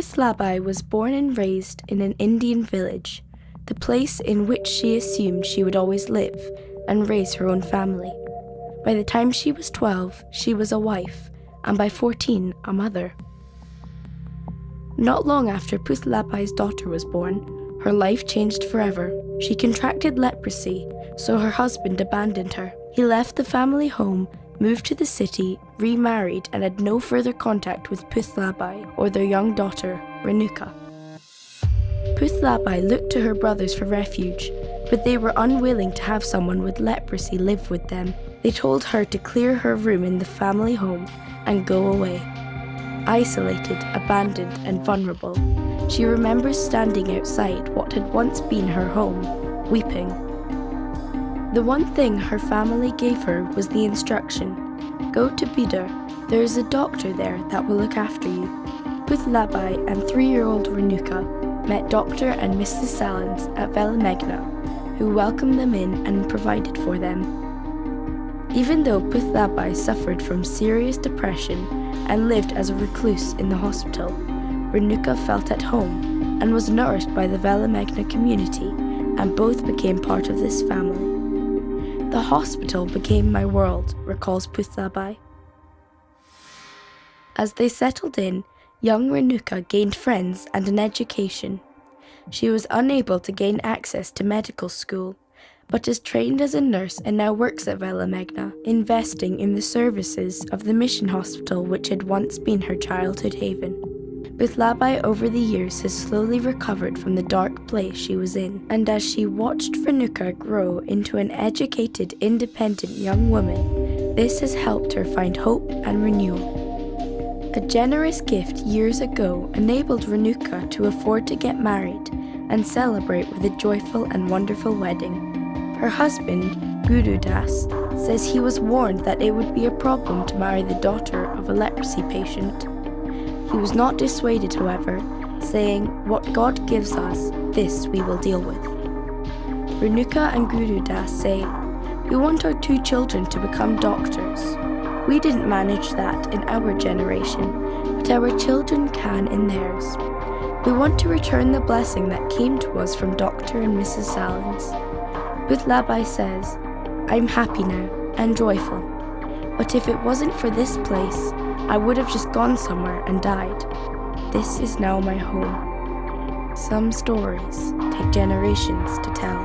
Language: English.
Putlabai was born and raised in an Indian village, the place in which she assumed she would always live and raise her own family. By the time she was 12, she was a wife, and by 14, a mother. Not long after Putlabhai's daughter was born, her life changed forever. She contracted leprosy, so her husband abandoned her. He left the family home, moved to the city, remarried, and had no further contact with Putlabai or their young daughter, Renuka. Putlabai looked to her brothers for refuge, but they were unwilling to have someone with leprosy live with them. They told her to clear her room in the family home and go away. Isolated, abandoned, and vulnerable, she remembers standing outside what had once been her home, weeping. The one thing her family gave her was the instruction, "Go to Bidar, there is a doctor there that will look after you." Putlabai and 3-year-old Renuka met Dr. and Mrs. Salins at Velamegna, who welcomed them in and provided for them. Even though Putlabai suffered from serious depression and lived as a recluse in the hospital, Renuka felt at home and was nourished by the Velamegna community, and both became part of this family. "The hospital became my world," recalls Putlabai. As they settled in, young Renuka gained friends and an education. She was unable to gain access to medical school, but is trained as a nurse and now works at Velamegna, investing in the services of the mission hospital which had once been her childhood haven. Putlabai over the years has slowly recovered from the dark place she was in, and as she watched Renuka grow into an educated, independent young woman, this has helped her find hope and renewal. A generous gift years ago enabled Renuka to afford to get married and celebrate with a joyful and wonderful wedding. Her husband, Guru Das, says he was warned that it would be a problem to marry the daughter of a leprosy patient. He was not dissuaded, however, saying, "What God gives us, this we will deal with." Renuka and Guru Das say, "We want our 2 children to become doctors. We didn't manage that in our generation, but our children can in theirs. We want to return the blessing that came to us from Dr. and Mrs. Salins." Putlabai says, "I'm happy now and joyful, but if it wasn't for this place, I would have just gone somewhere and died. This is now my home." Some stories take generations to tell.